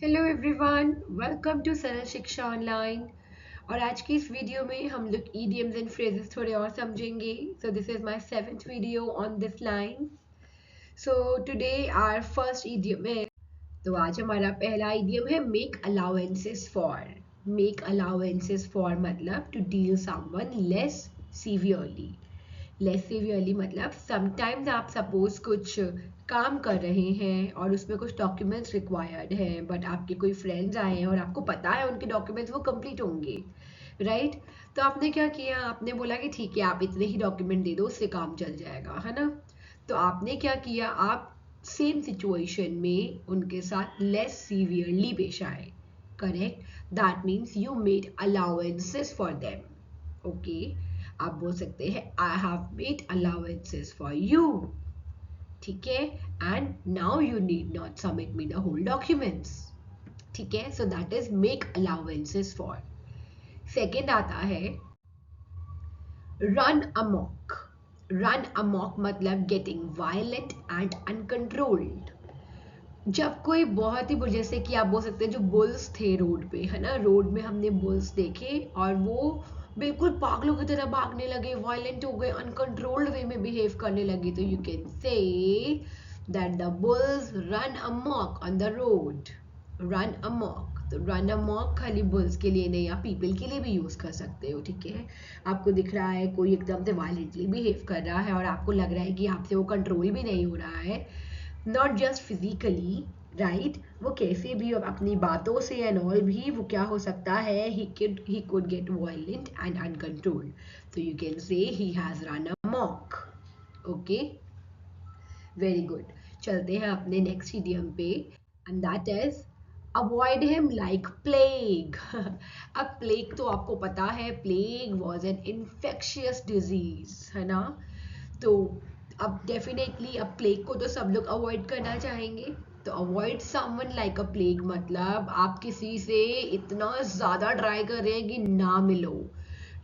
Hello everyone, welcome to सरल शिक्षा online. और आज की इस वीडियो में हम लोग idioms एंड phrases थोड़े और समझेंगे। So this is my seventh video on this line. So today our first idiom है, तो आज हमारा पहला idiom है make allowances for. Make allowances for मतलब to deal someone less severely. Less severely मतलब समटाइम्स आप सपोज कुछ काम कर रहे हैं और उसमें कुछ डॉक्यूमेंट्स रिक्वायर्ड हैं, बट आपके कोई फ्रेंड्स आए हैं और आपको पता है उनके डॉक्यूमेंट्स वो कंप्लीट होंगे, राइट? तो आपने क्या किया, आपने बोला कि ठीक है आप इतने ही डॉक्यूमेंट दे दो, उससे काम चल जाएगा, है ना? तो आपने क्या किया, आप सेम सिचुएशन में उनके साथ लेस सीवियरली पेश आए। Correct, that means you made allowances for them. Okay, आप बोल सकते हैं I have made allowances for you. ठीक है, and now you need not submit me the whole documents. ठीक है, so that is make allowances for. Second आता है रन अमॉक। रन अमॉक मतलब गेटिंग वायलेंट एंड अनकंट्रोल्ड। जब कोई बहुत ही जैसे कि आप बोल सकते हैं जो बुल्स थे रोड पे, है ना, रोड में हमने बुल्स देखे और वो बिल्कुल पागलों की तरह भागने लगे, वायलेंट हो गए, अनकंट्रोल्ड वे में बिहेव करने लगे, तो you can say that the bulls run amok on the road. Run amok, तो रन अमॉक खाली बुल्स के लिए नहीं, आप पीपल के लिए भी यूज कर सकते हो। ठीक है, आपको दिख रहा है कोई एकदम से वायलेंटली बिहेव कर रहा है और आपको लग रहा है कि आपसे वो कंट्रोल भी नहीं हो रहा है, नॉट जस्ट फिजिकली, राइट? वो कैसे भी अपनी बातों से एंड ऑल भी वो क्या हो सकता है, he could get violent and uncontrolled, so you can say he has run amok. Okay, very good. चलते हैं अपने नेक्स्ट इडियम पे, and that is avoid him like plague. अब प्लेग तो आपको पता है, plague was an infectious disease, है ना? तो अब डेफिनेटली अब प्लेग को तो सब लोग अवॉइड करना चाहेंगे। तो अवॉइड समवन लाइक अ प्लेग मतलब आप किसी से इतना ज़्यादा ट्राई कर रहे हैं कि ना मिलो।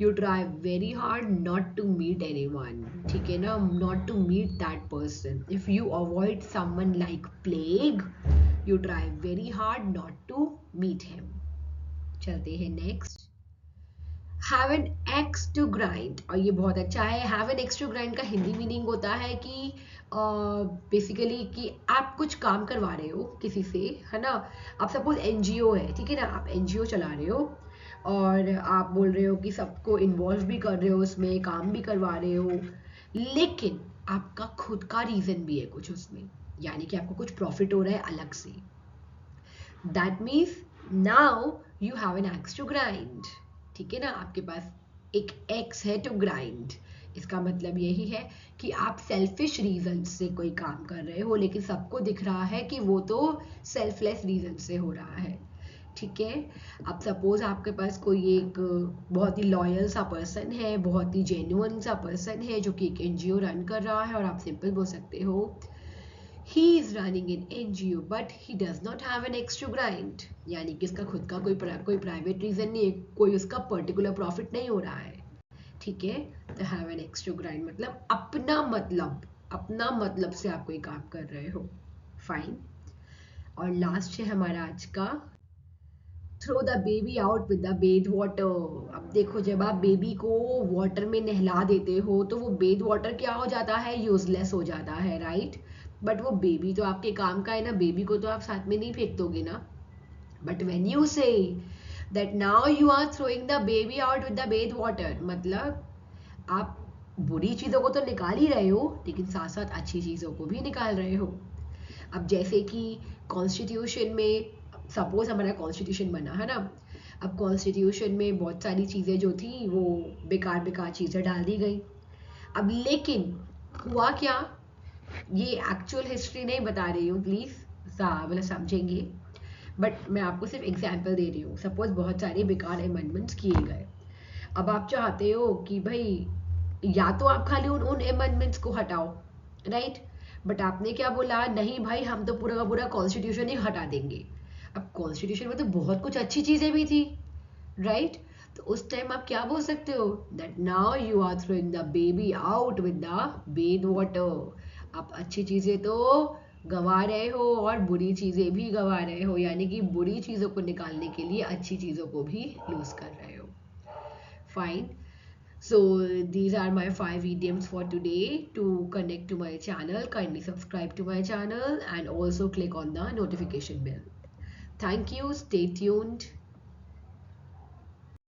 You try very hard not to meet anyone. ठीक है ना, not to meet that person. If you avoid someone like plague, you try very hard not to meet him. चलते हैं next, have an axe to grind. और ये बहुत अच्छा है। Have an axe to grind का हिंदी मीनिंग होता है कि बेसिकली कि आप कुछ काम करवा रहे हो किसी से, है ना? आप सपोज एनजीओ है, ठीक है ना, आप एनजीओ चला रहे हो और आप बोल रहे हो कि सबको इन्वॉल्व भी कर रहे हो, उसमें काम भी करवा रहे हो, लेकिन आपका खुद का रीजन भी है कुछ उसमें, यानी कि आपको कुछ प्रॉफिट हो रहा है अलग से। That means now you have an axe to grind. ठीक है ना, आपके पास एक एक्स है टू ग्राइंड। इसका मतलब यही है कि आप सेल्फिश रीजन से कोई काम कर रहे हो, लेकिन सबको दिख रहा है कि वो तो सेल्फलेस रीजन से हो रहा है। ठीक है, अब सपोज आपके पास कोई एक बहुत ही लॉयल सा पर्सन है, बहुत ही जेन्युइन सा पर्सन है जो कि एक एनजीओ रन कर रहा है, और आप सिंपल बोल सकते हो he is running an NGO but he does not have an extra grind, यानी कि इसका खुद का कोई प्राइवेट रीजन नहीं है, कोई उसका पर्टिकुलर प्रॉफिट नहीं हो रहा है। ठीक है, तो हैव एन एक्स्ट्रा ग्राइंड मतलब अपना मतलब से आप कोई काम कर रहे हो। फाइन। और लास्ट है हमारा आज का, throw the baby out with the bath water. अब देखो, जब आप बेबी को वाटर में नहला देते हो तो वो बेद वाटर क्या हो जाता है, यूजलेस हो जाता है, राइट? बट वो बेबी तो आपके काम का है ना, बेबी को तो आप साथ में नहीं फेंक दोगे ना। But when you say that now you are throwing the baby out with the bath water, मतलब आप बुरी चीजों को तो निकाल ही रहे हो, लेकिन साथ साथ अच्छी चीजों को भी निकाल रहे हो। अब जैसे कि कॉन्स्टिट्यूशन में, सपोज हमारा कॉन्स्टिट्यूशन बना, है ना? अब कॉन्स्टिट्यूशन में बहुत सारी चीज़ें जो थी वो बेकार बेकार चीज़ें डाल दी गई। अब लेकिन हुआ क्या, ये एक्चुअल हिस्ट्री नहीं बता रही हूँ, प्लीज़ मतलब समझेंगे, बट मैं आपको सिर्फ एग्जाम्पल दे रही हूँ। सपोज बहुत सारे बेकार अमेंडमेंट्स किए गए। अब आप चाहते हो कि भाई या तो आप खाली उन उन अमेंडमेंट्स को हटाओ, राइट? बट आपने क्या बोला, नहीं भाई हम तो पूरा का पूरा कॉन्स्टिट्यूशन ही हटा देंगे। अब कॉन्स्टिट्यूशन में तो बहुत कुछ अच्छी चीजें भी थी, राइट? तो उस टाइम आप क्या बोल सकते हो, that now you are throwing the baby out with the bath water. आप अच्छी चीजें तो गंवा रहे हो और बुरी चीज़ें भी गंवा रहे हो, यानी कि बुरी चीज़ों को निकालने के लिए अच्छी चीज़ों को भी लूज कर रहे हो. Fine. So these are my 5 idioms for today. To connect to my channel, kindly subscribe to my channel and also click on the notification bell. Thank you. Stay tuned.